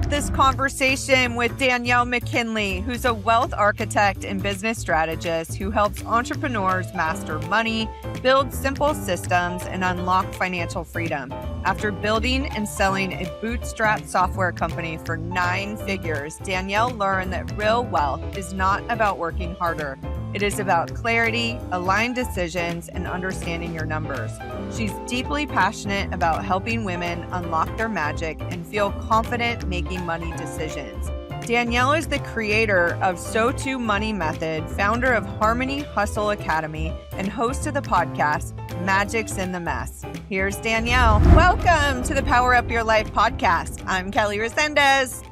have this conversation with Danielle McKinley, who's a wealth architect and business strategist who helps entrepreneurs master money, build simple systems, and unlock financial freedom. After building and selling a bootstrapped software company for 9 figures, Danielle learned that real wealth is not about working harder. It is about clarity, aligned decisions, and understanding your numbers. She's deeply passionate about helping women unlock their magic and feel confident making money decisions. Danielle is the creator of SOTU Money Method, founder of Harmony Hustle Academy, and host of the podcast, Magic's in the Mess. Here's Danielle. Welcome to the Power Up Your Life podcast. I'm Kelly Resendez.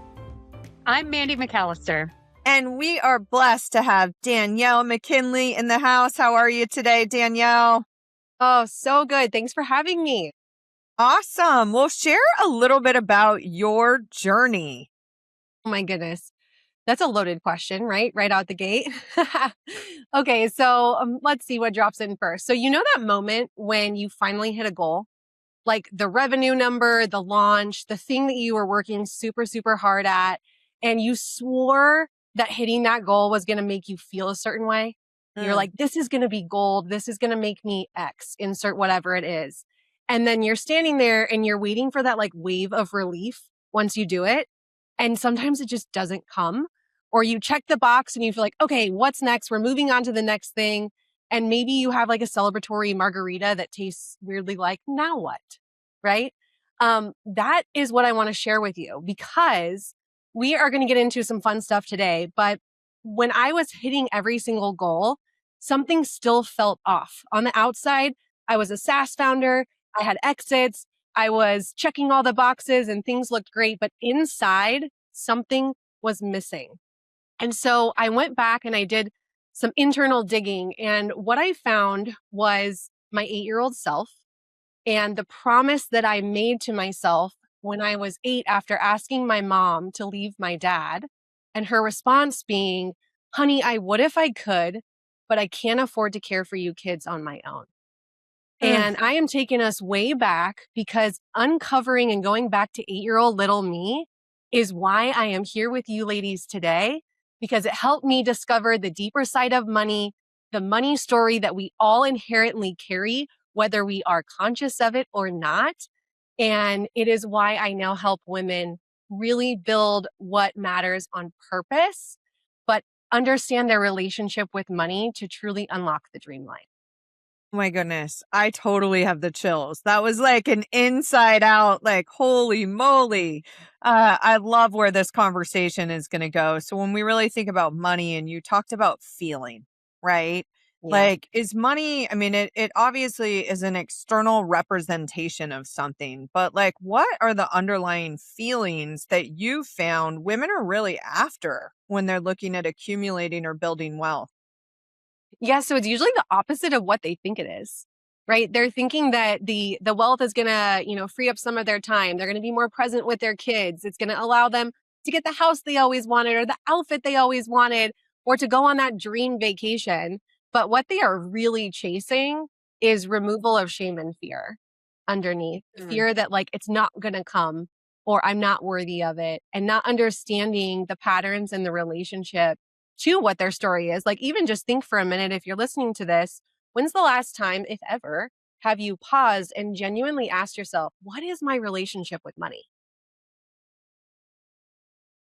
I'm Mandy McAllister. And we are blessed to have Danielle McKinley in the house. How are you today, Danielle? Oh, so good. Thanks for having me. Awesome. Well, share a little bit about your journey. Oh my goodness. That's a loaded question, right? Right out the gate. Okay, so let's see what drops in first. So you know that moment when you finally hit a goal? Like the revenue number, the launch, the thing that you were working super, super hard at, and you swore that hitting that goal was going to make you feel a certain way. You're like, this is going to be gold. This is going to make me X, insert whatever it is. And then you're standing there and you're waiting for that like wave of relief once you do it. And sometimes it just doesn't come. Or you check the box and you feel like, okay, what's next? We're moving on to the next thing. And maybe you have like a celebratory margarita that tastes weirdly like, now what? Right? That is what I want to share with you, because we are going to get into some fun stuff today. But when I was hitting every single goal, something still felt off. On the outside, I was a SaaS founder. I had exits. I was checking all the boxes and things looked great. But inside, something was missing. And so I went back and I did some internal digging. And what I found was my 8-year-old self and the promise that I made to myself when I was 8 after asking my mom to leave my dad, and her response being, honey, I would if I could, but I can't afford to care for you kids on my own. And I am taking us way back, because uncovering and going back to 8-year-old little me is why I am here with you ladies today, because it helped me discover the deeper side of money, the money story that we all inherently carry, whether we are conscious of it or not. And it is why I now help women really build what matters on purpose, but understand their relationship with money to truly unlock the dream life. Oh my goodness. I totally have the chills. That was like an inside out, like, holy moly. I love where this conversation is going to go. So when we really think about money, and you talked about feeling, right? Yeah. Like, is money, I mean, it obviously is an external representation of something, but like, what are the underlying feelings that you found women are really after when they're looking at accumulating or building wealth? Yeah, so it's usually the opposite of what they think it is, right? They're thinking that the wealth is going to, free up some of their time. They're going to be more present with their kids. It's going to allow them to get the house they always wanted, or the outfit they always wanted, or to go on that dream vacation. But what they are really chasing is removal of shame and fear underneath. Fear that like it's not going to come, or I'm not worthy of it, and not understanding the patterns and the relationship to what their story is. Like, even just think for a minute, if you're listening to this, when's the last time, if ever, have you paused and genuinely asked yourself, what is my relationship with money?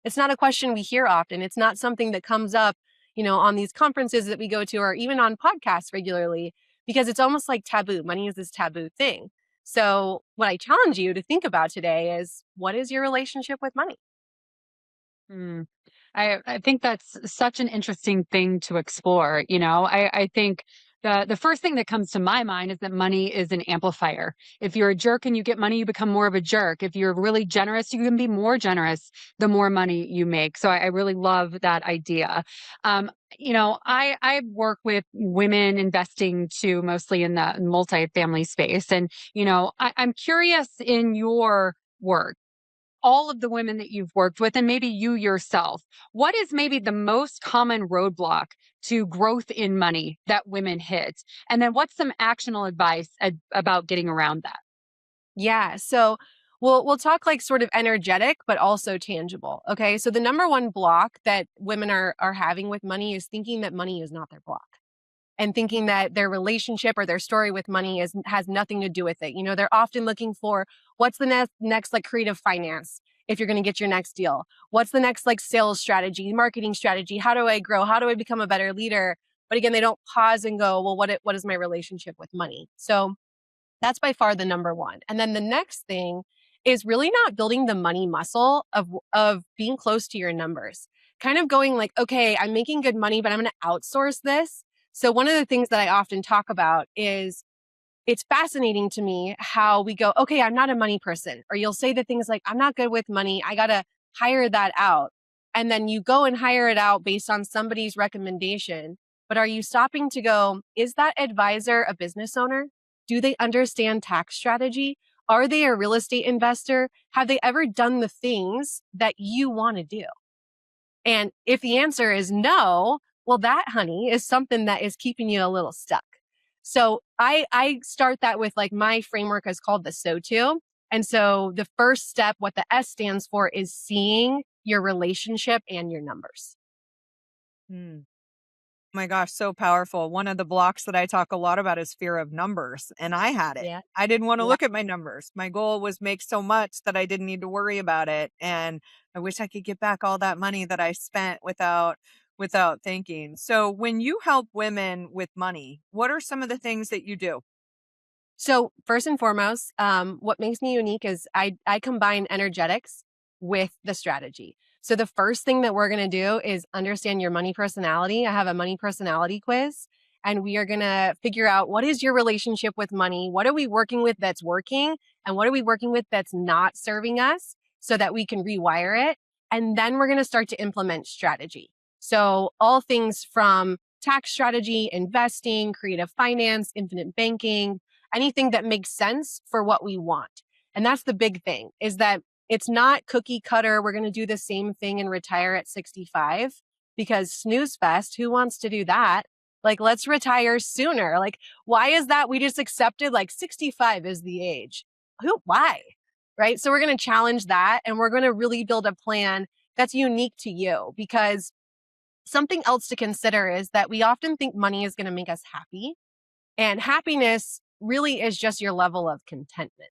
It's not a question we hear often. It's not something that comes up, on these conferences that we go to, or even on podcasts regularly, because it's almost like taboo. Money is this taboo thing. So what I challenge you to think about today is, what is your relationship with money? I think that's such an interesting thing to explore. I think the first thing that comes to my mind is that money is an amplifier. If you're a jerk and you get money, you become more of a jerk. If you're really generous, you can be more generous the more money you make. So I really love that idea. I work with women investing too, mostly in the multifamily space. And, I'm curious, in your work, all of the women that you've worked with, and maybe you yourself, what is maybe the most common roadblock to growth in money that women hit? And then what's some actionable advice about getting around that? Yeah. So We'll talk like sort of energetic, but also tangible. Okay. So the number one block that women are having with money is thinking that money is not their block, and thinking that their relationship or their story with money has nothing to do with it. You know, they're often looking for what's the next like creative finance if you're going to get your next deal. What's the next like sales strategy, marketing strategy? How do I grow? How do I become a better leader? But again, they don't pause and go, well, what is my relationship with money? So that's by far the number one. And then the next thing is really not building the money muscle of being close to your numbers. Kind of going like, okay, I'm making good money, but I'm going to outsource this. So one of the things that I often talk about is it's fascinating to me how we go, okay, I'm not a money person. Or you'll say the things like, I'm not good with money. I got to hire that out. And then you go and hire it out based on somebody's recommendation. But are you stopping to go, is that advisor a business owner? Do they understand tax strategy? Are they a real estate investor? Have they ever done the things that you want to do? And if the answer is no, well, that, honey, is something that is keeping you a little stuck. So I start that with like my framework is called the SOTU. And so the first step, what the S stands for, is seeing your relationship and your numbers. Hmm. My gosh, so powerful. One of the blocks that I talk a lot about is fear of numbers. And I had it. Yeah. I didn't want to Yeah. look at my numbers. My goal was make so much that I didn't need to worry about it. And I wish I could get back all that money that I spent without thinking. So when you help women with money, what are some of the things that you do? So first and foremost, what makes me unique is I combine energetics with the strategy. So the first thing that we're going to do is understand your money personality. I have a money personality quiz, and we are going to figure out what is your relationship with money? What are we working with that's working? And what are we working with that's not serving us so that we can rewire it? And then we're going to start to implement strategy. So all things from tax strategy, investing, creative finance, infinite banking, anything that makes sense for what we want. And that's the big thing, is that it's not cookie cutter. We're going to do the same thing and retire at 65, because snooze fest, who wants to do that? Like, let's retire sooner. Like, why is that? We just accepted like 65 is the age. Why? Right? So we're going to challenge that, and we're going to really build a plan that's unique to you, because something else to consider is that we often think money is going to make us happy. And happiness really is just your level of contentment,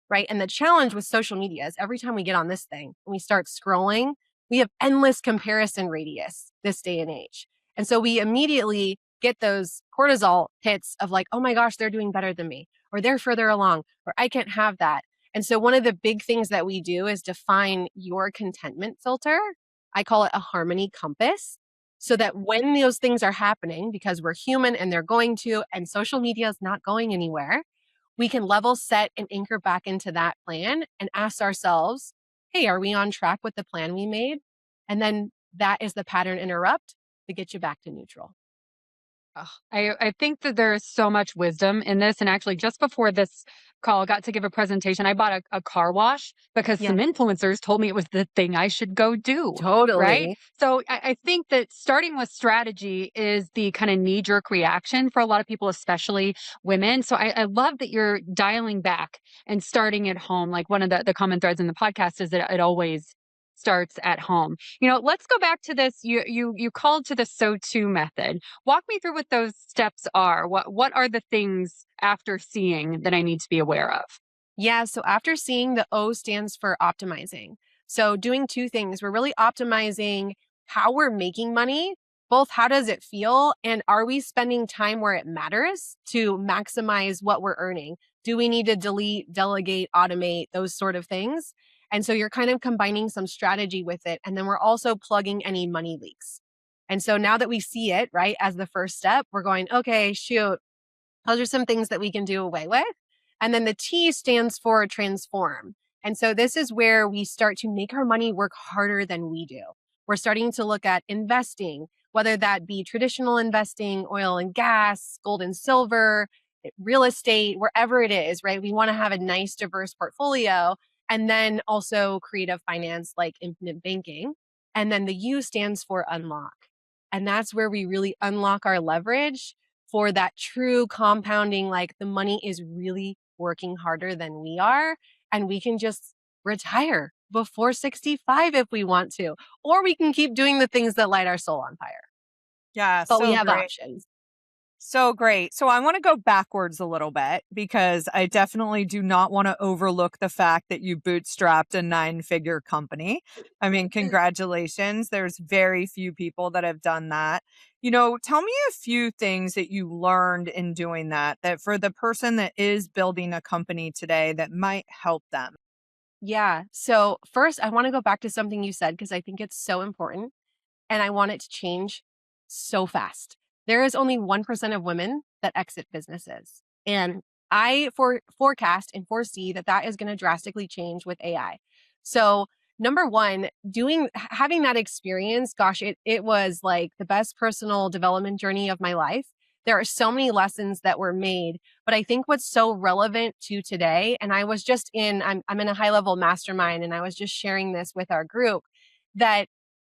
right? And the challenge with social media is every time we get on this thing and we start scrolling, we have endless comparison radius this day and age. And so we immediately get those cortisol hits of like, oh my gosh, they're doing better than me, or they're further along, or I can't have that. And so one of the big things that we do is define your contentment filter. I call it a harmony compass, so that when those things are happening, because we're human and they're going to, and social media is not going anywhere, we can level set and anchor back into that plan and ask ourselves, hey, are we on track with the plan we made? And then that is the pattern interrupt to get you back to neutral. Ugh, I think that there is so much wisdom in this. And actually, just before this call, got to give a presentation. I bought a car wash because Yeah, some influencers told me it was the thing I should go do. Right. totally. So I think that starting with strategy is the kind of knee jerk reaction for a lot of people, especially women. So I love that you're dialing back and starting at home. Like one of the common threads in the podcast is that it always starts at home. Let's go back to this. You called to the SOTU method. Walk me through what those steps are. What are the things after seeing that I need to be aware of? Yeah. So after seeing, the O stands for optimizing. So doing two things. We're really optimizing how we're making money, both how does it feel, and are we spending time where it matters to maximize what we're earning? Do we need to delete, delegate, automate, those sort of things? And so you're kind of combining some strategy with it. And then we're also plugging any money leaks. And so now that we see it, right, as the first step, we're going, okay, shoot, those are some things that we can do away with. And then the T stands for transform. And so this is where we start to make our money work harder than we do. We're starting to look at investing, whether that be traditional investing, oil and gas, gold and silver, real estate, wherever it is, right? We want to have a nice, diverse portfolio. And then also creative finance like infinite banking. And then the U stands for unlock. And that's where we really unlock our leverage for that true compounding, like the money is really working harder than we are. and we can just retire before 65 if we want to, or we can keep doing the things that light our soul on fire. Yeah, But we so have great. options. So great. So I want to go backwards a little bit because I definitely do not want to overlook the fact that you bootstrapped a 9-figure company. I mean, congratulations. There's very few people that have done that. Tell me a few things that you learned in doing that for the person that is building a company today that might help them. Yeah. So first, I want to go back to something you said because I think it's so important and I want it to change so fast. There is only 1% of women that exit businesses. And I forecast and foresee that is going to drastically change with AI. So number one, having that experience, gosh, it was like the best personal development journey of my life. There are so many lessons that were made, but I think what's so relevant to today, and I'm in a high level mastermind, and I was just sharing this with our group, that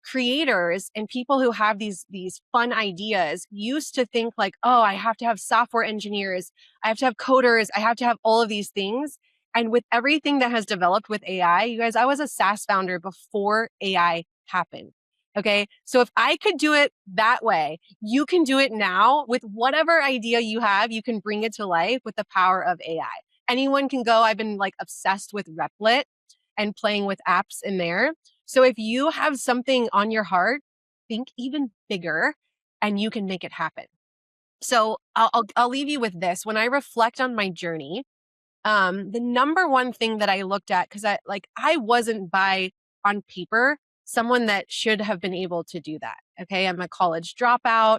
creators and people who have these fun ideas used to think like, oh, I have to have software engineers, I have to have coders, I have to have all of these things. And with everything that has developed with AI, you guys, I was a SaaS founder before AI happened. Okay. So if I could do it that way, you can do it now with whatever idea you have. You can bring it to life with the power of AI. Anyone can go. I've been like obsessed with Replit and playing with apps in there. So if you have something on your heart, think even bigger and you can make it happen. So I'll leave you with this. When I reflect on my journey, the number one thing that I looked at, because I wasn't on paper someone that should have been able to do that. Okay. I'm a college dropout.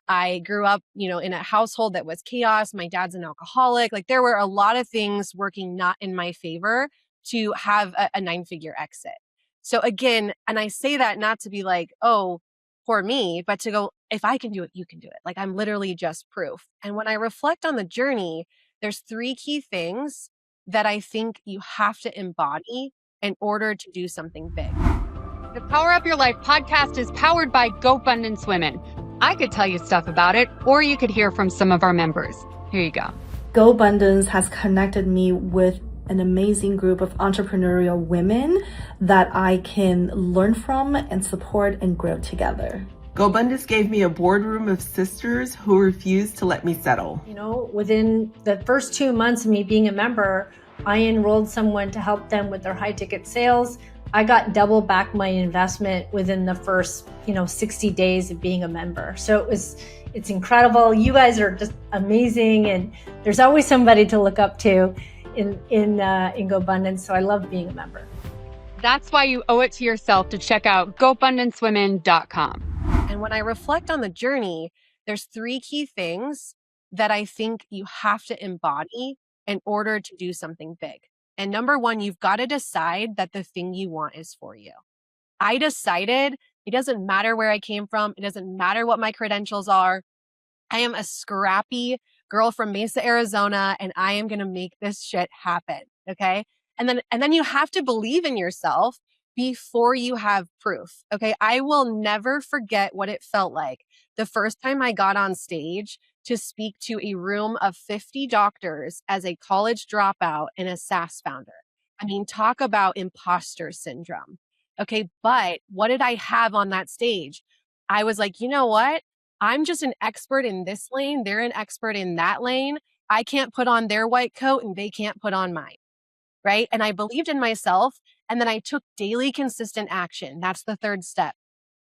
I grew up, in a household that was chaos. My dad's an alcoholic. Like there were a lot of things working not in my favor to have a 9-figure exit. So again, and I say that not to be like, oh, poor me, but to go, if I can do it, you can do it. Like I'm literally just proof. And when I reflect on the journey, there's 3 key things that I think you have to embody in order to do something big. The Power Up Your Life podcast is powered by GoBundance Women. I could tell you stuff about it, or you could hear from some of our members. Here you go. GoBundance has connected me with an amazing group of entrepreneurial women that I can learn from and support and grow together. GoBundance gave me a boardroom of sisters who refused to let me settle. Within the first 2 months of me being a member, I enrolled someone to help them with their high ticket sales. I got double back my investment within the first, 60 days of being a member. So it's incredible. You guys are just amazing. And there's always somebody to look up to in GoBundance. So I love being a member. That's why you owe it to yourself to check out GoBundanceWomen.com. And when I reflect on the journey, there's 3 key things that I think you have to embody in order to do something big. And number one, you've got to decide that the thing you want is for you. I decided it doesn't matter where I came from. It doesn't matter what my credentials are. I am a scrappy girl from Mesa, Arizona, and I am going to make this shit happen. Okay. And then you have to believe in yourself before you have proof. Okay. I will never forget what it felt like the first time I got on stage to speak to a room of 50 doctors as a college dropout and a SaaS founder. I mean, talk about imposter syndrome. Okay. But what did I have on that stage? I was like, you know what? I'm just an expert in this lane. They're an expert in that lane. I can't put on their white coat and they can't put on mine. Right. And I believed in myself. And then I took daily consistent action. That's the 3rd step.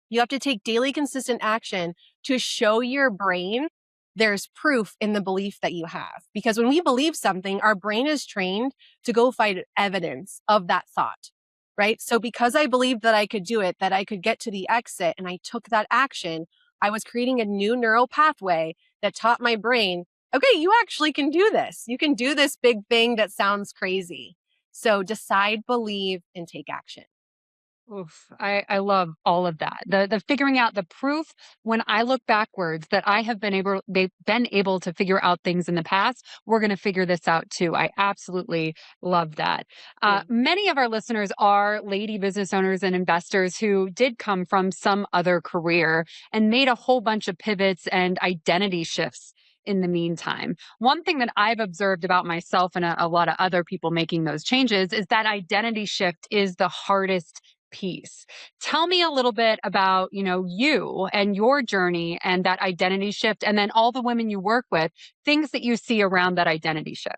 You have to take daily consistent action to show your brain there's proof in the belief that you have. Because when we believe something, our brain is trained to go find evidence of that thought. Right. So because I believed that I could do it, that I could get to the exit, and I took that action, I was creating a new neural pathway that taught my brain, okay, you actually can do this. You can do this big thing that sounds crazy. So decide, believe, and take action. Oof, I love all of that. The figuring out the proof. When I look backwards that they've been able to figure out things in the past, we're going to figure this out too. I absolutely love that. Many of our listeners are lady business owners and investors who did come from some other career and made a whole bunch of pivots and identity shifts in the meantime. One thing that I've observed about myself and a lot of other people making those changes is that identity shift is the hardest piece. Tell me a little bit about, you and your journey and that identity shift, and then all the women you work with, things that you see around that identity shift.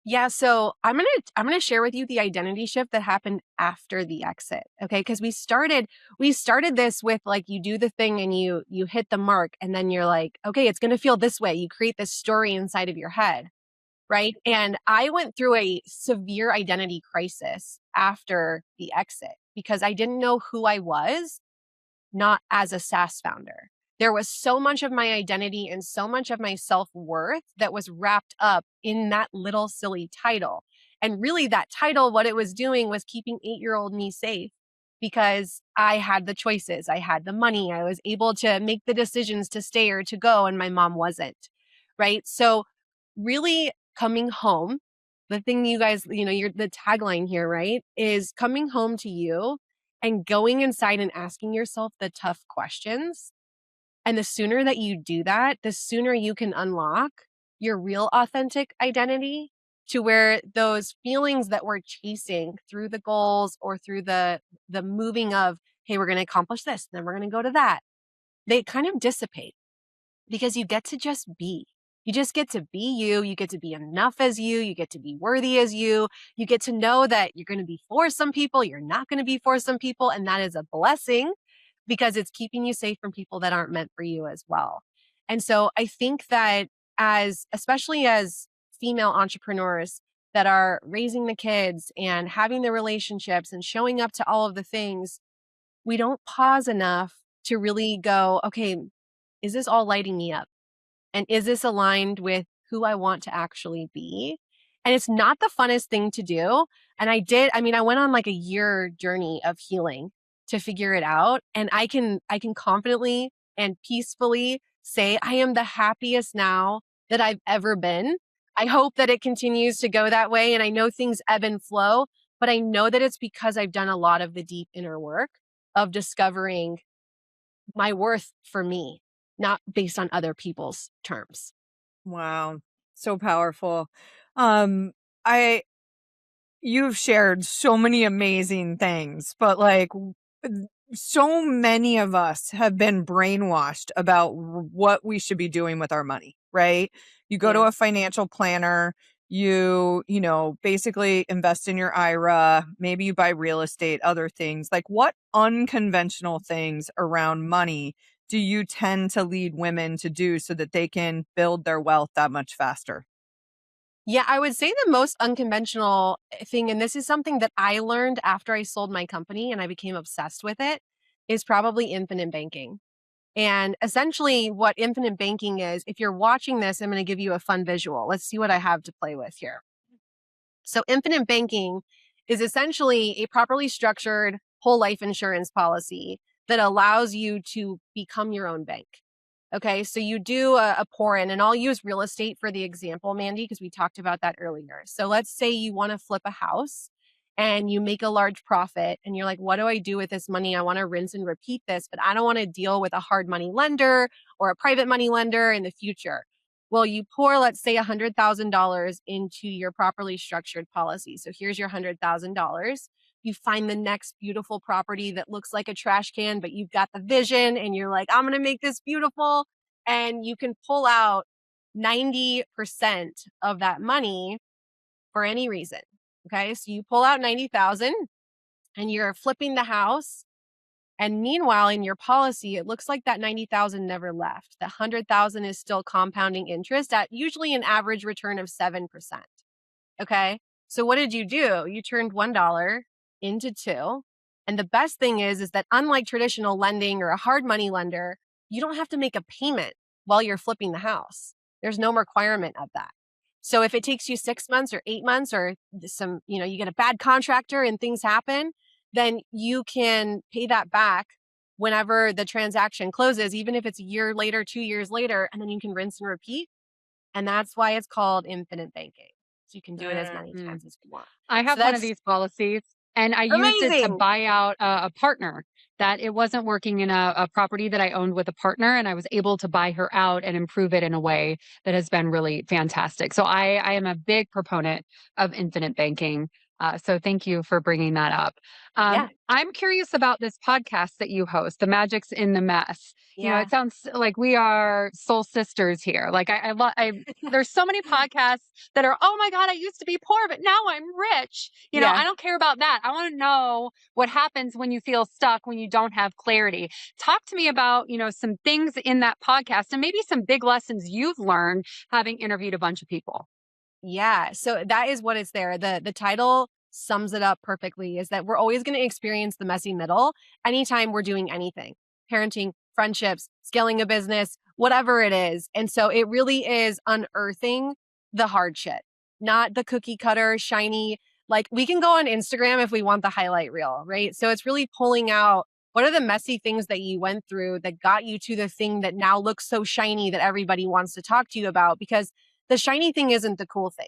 Yeah, so I'm gonna share with you the identity shift that happened after the exit. Okay, because we started this with like you do the thing and you hit the mark, and then you're like, okay, it's gonna feel this way. You create this story inside of your head, right? And I went through a severe identity crisis after the exit because I didn't know who I was, not as a SaaS founder. There was so much of my identity and so much of my self-worth that was wrapped up in that little silly title. And really that title, what it was doing was keeping 8-year-old me safe because I had the choices. I had the money. I was able to make the decisions to stay or to go, and my mom wasn't, right? So really coming home, the thing you guys, the tagline here, right, is coming home to you and going inside and asking yourself the tough questions. And the sooner that you do that, the sooner you can unlock your real authentic identity to where those feelings that we're chasing through the goals or through the moving of, hey, we're going to accomplish this, then we're going to go to that, they kind of dissipate because you get to just be. You just get to be you. You get to be enough as you. You get to be worthy as you. You get to know that you're going to be for some people. You're not going to be for some people. And that is a blessing because it's keeping you safe from people that aren't meant for you as well. And so I think that especially as female entrepreneurs that are raising the kids and having the relationships and showing up to all of the things, we don't pause enough to really go, okay, is this all lighting me up? And is this aligned with who I want to actually be? And it's not the funnest thing to do. And I went on like a year journey of healing to figure it out. And I can confidently and peacefully say I am the happiest now that I've ever been. I hope that it continues to go that way. And I know things ebb and flow, but I know that it's because I've done a lot of the deep inner work of discovering my worth for me, not based on other people's terms. Wow. So powerful. You've shared so many amazing things, but like so many of us have been brainwashed about what we should be doing with our money, right? You go to a financial planner, you basically invest in your IRA, maybe you buy real estate, other things. Like what unconventional things around money do you tend to lead women to do so that they can build their wealth that much faster? Yeah, I would say the most unconventional thing, and this is something that I learned after I sold my company and I became obsessed with it, is probably infinite banking. And essentially what infinite banking is, if you're watching this, I'm going to give you a fun visual. Let's see what I have to play with here. So infinite banking is essentially a properly structured whole life insurance policy that allows you to become your own bank. Okay, so you do a pour in, and I'll use real estate for the example, Mandy, because we talked about that earlier. So let's say you want to flip a house and you make a large profit and you're like, what do I do with this money? I want to rinse and repeat this, but I don't want to deal with a hard money lender or a private money lender in the future. Well, you pour, let's say, $100,000 into your properly structured policy. So here's your $100,000. You find the next beautiful property that looks like a trash can, but you've got the vision and you're like, I'm going to make this beautiful. And you can pull out 90% of that money for any reason. Okay. So you pull out 90,000 and you're flipping the house. And meanwhile, in your policy, it looks like that 90,000 never left. The 100,000 is still compounding interest at usually an average return of 7%. Okay. So what did you do? You turned $1 into 2. And the best thing is that unlike traditional lending or a hard money lender, you don't have to make a payment while you're flipping the house. There's no requirement of that. So if it takes you 6 months or 8 months or you get a bad contractor and things happen, then you can pay that back whenever the transaction closes, even if it's a year later, 2 years later, and then you can rinse and repeat. And that's why it's called infinite banking. So you can do it as many times as you want. I have one of these policies. And I used it to Amazing. buy out a partner that it wasn't working in a property that I owned with a partner. And I was able to buy her out and improve it in a way that has been really fantastic. So I am a big proponent of infinite banking. So thank you for bringing that up. Yeah. I'm curious about this podcast that you host, The Magic's in the Mess. You know, Yeah. it sounds like we are soul sisters here. Like there's so many podcasts that are, oh my God, I used to be poor, but now I'm rich. You know, Yeah. I don't care about that. I want to know what happens when you feel stuck, when you don't have clarity. Talk to me about, you know, some things in that podcast and maybe some big lessons you've learned having interviewed a bunch of people. Yeah. So that is what it's there. The title sums it up perfectly, is that we're always going to experience the messy middle anytime we're doing anything. Parenting, friendships, scaling a business, whatever it is. And so it really is unearthing the hard shit, not the cookie cutter, shiny. Like, we can go on Instagram if we want the highlight reel, right? So it's really pulling out what are the messy things that you went through that got you to the thing that now looks so shiny that everybody wants to talk to you about, because the shiny thing isn't the cool thing.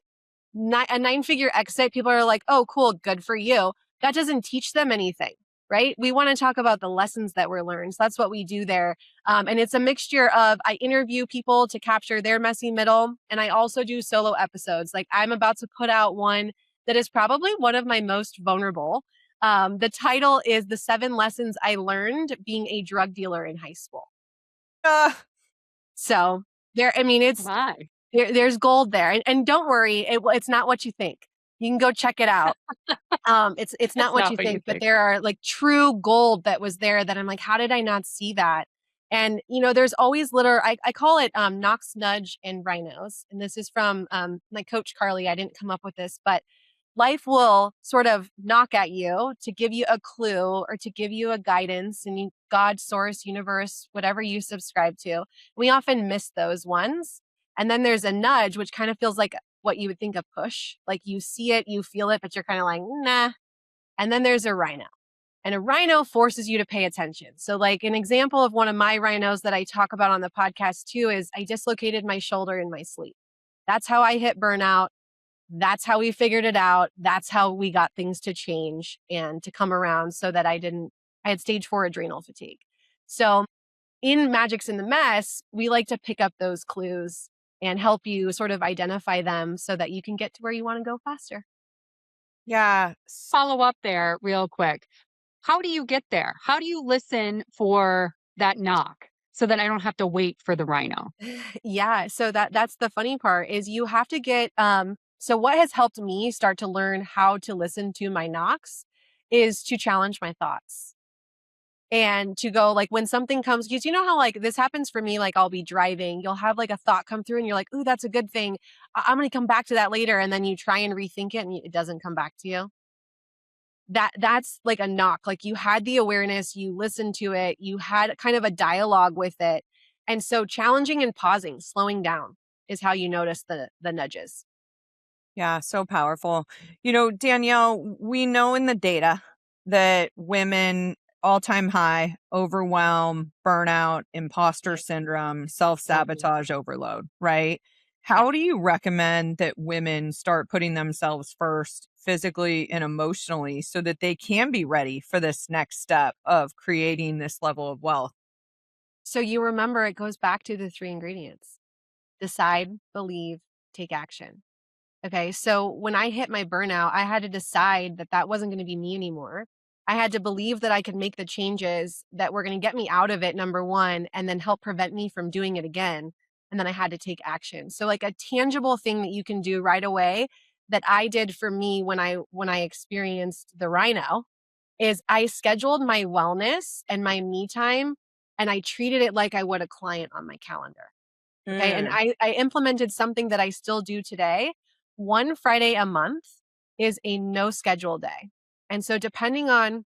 A 9-figure exit, people are like, oh, cool, good for you. That doesn't teach them anything, right? We want to talk about the lessons that were learned. So that's what we do there. And it's a mixture of, I interview people to capture their messy middle. And I also do solo episodes. Like, I'm about to put out one that is probably one of my most vulnerable. The title is The 7 Lessons I Learned Being a Drug Dealer in High School. So it's, My. there's gold there. And don't worry, it's not what you think. You can go check it out. It's not what you think, but there are like true gold that was there that I'm like, how did I not see that? And, you know, there's always I call it knocks, nudge, and rhinos. And this is from my coach, Carly. I didn't come up with this, but life will sort of knock at you to give you a clue or to give you a guidance, and God, source, universe, whatever you subscribe to. We often miss those ones. And then there's a nudge, which kind of feels like what you would think a push. Like, you see it, you feel it, but you're kind of like, nah. And then there's a rhino. And a rhino forces you to pay attention. So, like, an example of one of my rhinos that I talk about on the podcast too is I dislocated my shoulder in my sleep. That's how I hit burnout. That's how we figured it out. That's how we got things to change and to come around, so that I had stage 4 adrenal fatigue. So in Magic's in the Mess, we like to pick up those clues and help you sort of identify them so that you can get to where you want to go faster. Yeah. Follow up there real quick. How do you get there? How do you listen for that knock so that I don't have to wait for the rhino? Yeah. So that's the funny part, is you have to get, so what has helped me start to learn how to listen to my knocks is to challenge my thoughts. And to go, like, when something comes, because you know how, like, this happens for me, like, I'll be driving, you'll have like a thought come through and you're like, ooh, that's a good thing. I'm going to come back to that later. And then you try and rethink it and it doesn't come back to you. That's like a knock. Like, you had the awareness, you listened to it, you had kind of a dialogue with it. And so challenging and pausing, slowing down is how you notice the nudges. Yeah, so powerful. You know, Danielle, we know in the data that women all-time high, overwhelm, burnout, imposter syndrome, self-sabotage overload, right? How do you recommend that women start putting themselves first physically and emotionally so that they can be ready for this next step of creating this level of wealth? So you remember, it goes back to the 3 ingredients: decide, believe, take action. Okay. So when I hit my burnout, I had to decide that that wasn't going to be me anymore. I had to believe that I could make the changes that were going to get me out of it, number one, and then help prevent me from doing it again. And then I had to take action. So, like, a tangible thing that you can do right away that I did for me when I experienced the rhino is I scheduled my wellness and my me time, and I treated it like I would a client on my calendar. Okay. And I implemented something that I still do today. One Friday a month is a no schedule day. And so depending on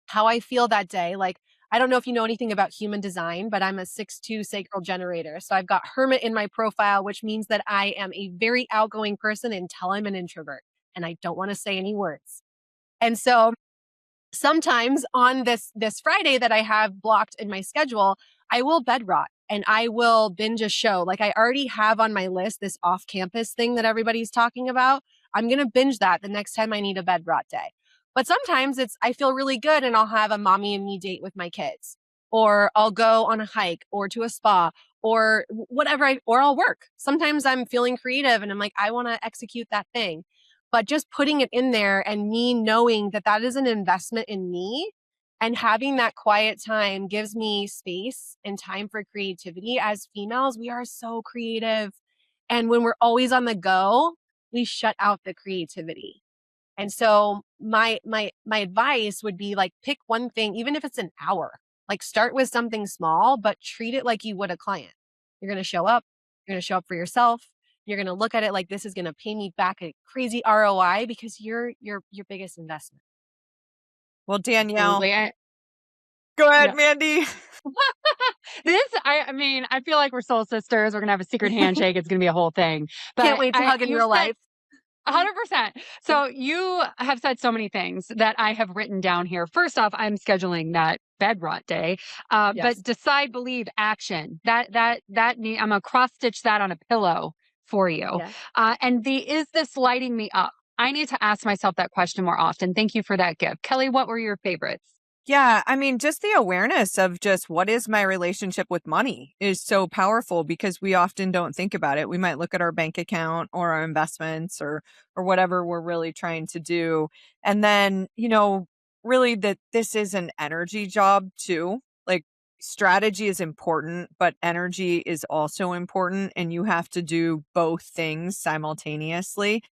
how I feel that day, like, I don't know if you know anything about human design, but I'm a 6/2 sacral generator. So I've got hermit in my profile, which means that I am a very outgoing person until I'm an introvert and I don't want to say any words. And so sometimes on this Friday that I have blocked in my schedule, I will bed rot and I will binge a show. Like, I already have on my list this off-campus thing that everybody's talking about. I'm going to binge that the next time I need a bed rot day. But sometimes I feel really good and I'll have a mommy and me date with my kids, or I'll go on a hike or to a spa or whatever, or I'll work. Sometimes I'm feeling creative and I'm like, I want to execute that thing. But just putting it in there and me knowing that that is an investment in me and having that quiet time gives me space and time for creativity. As females, we are so creative. And when we're always on the go, we shut out the creativity. And so my advice would be like, pick one thing, even if it's an hour, like start with something small, but treat it like you would a client. You're going to show up. You're going to show up for yourself. You're going to look at it like this is going to pay me back a crazy ROI because you're your biggest investment. Well, Danielle, Absolutely. go ahead, Yeah. Mandy. I mean, I feel like we're soul sisters. We're going to have a secret handshake. It's going to be a whole thing. But Can't wait to hug in you real said- life. 100%. So you have said so many things that I have written down here. First off, I'm scheduling that bed rot day. Yes. But decide, believe, action. I'm gonna cross stitch that on a pillow for you. Yeah. And is this lighting me up? I need to ask myself that question more often. Thank you for that gift. Kelly, what were your favorites? Yeah, I mean, just the awareness of just what is my relationship with money is so powerful because we often don't think about it. We might look at our bank account or our investments or whatever we're really trying to do. And then, really that this is an energy job too. Like strategy is important, but energy is also important and you have to do both things simultaneously.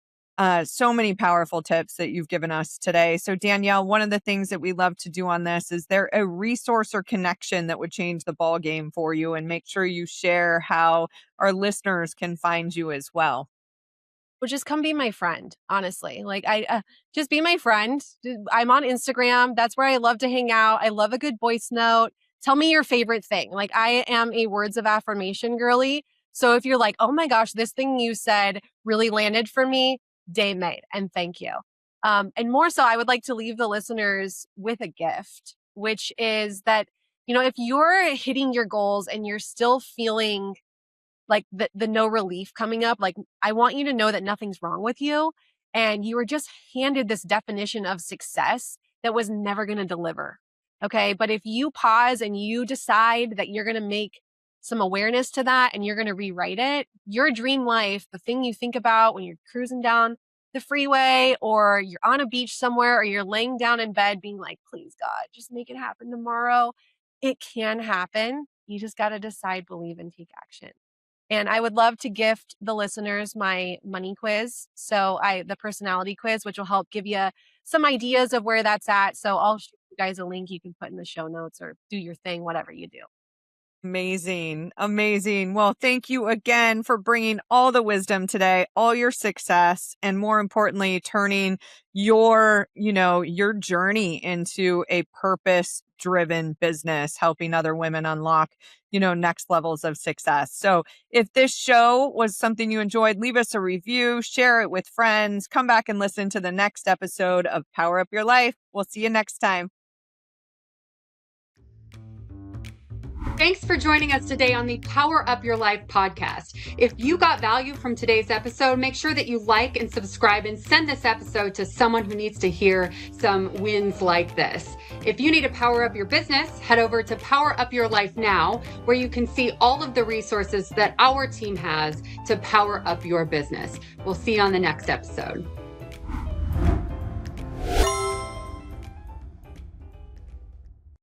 So many powerful tips that you've given us today. So Danielle, one of the things that we love to do on this is there a resource or connection that would change the ball game for you, and make sure you share how our listeners can find you as well. Well, just come be my friend, honestly. Like just be my friend. I'm on Instagram. That's where I love to hang out. I love a good voice note. Tell me your favorite thing. Like I am a words of affirmation girly. So if you're like, oh my gosh, this thing you said really landed for me, day made. And thank you. And more so, I would like to leave the listeners with a gift, which is that, if you're hitting your goals and you're still feeling like the no relief coming up, like I want you to know that nothing's wrong with you. And you were just handed this definition of success that was never going to deliver. Okay. But if you pause and you decide that you're going to make some awareness to that and you're going to rewrite it, your dream life, the thing you think about when you're cruising down the freeway or you're on a beach somewhere or you're laying down in bed being like, please God, just make it happen tomorrow. It can happen. You just got to decide, believe, and take action. And I would love to gift the listeners my money quiz. So the personality quiz, which will help give you some ideas of where that's at. So I'll show you guys a link you can put in the show notes or do your thing, whatever you do. Amazing. Amazing. Well, thank you again for bringing all the wisdom today, all your success, and more importantly, turning your journey into a purpose-driven business, helping other women unlock, next levels of success. So if this show was something you enjoyed, leave us a review, share it with friends, come back and listen to the next episode of Power Up Your Life. We'll see you next time. Thanks for joining us today on the Power Up Your Life podcast. If you got value from today's episode, make sure that you like and subscribe and send this episode to someone who needs to hear some wins like this. If you need to power up your business, head over to Power Up Your Life Now, where you can see all of the resources that our team has to power up your business. We'll see you on the next episode.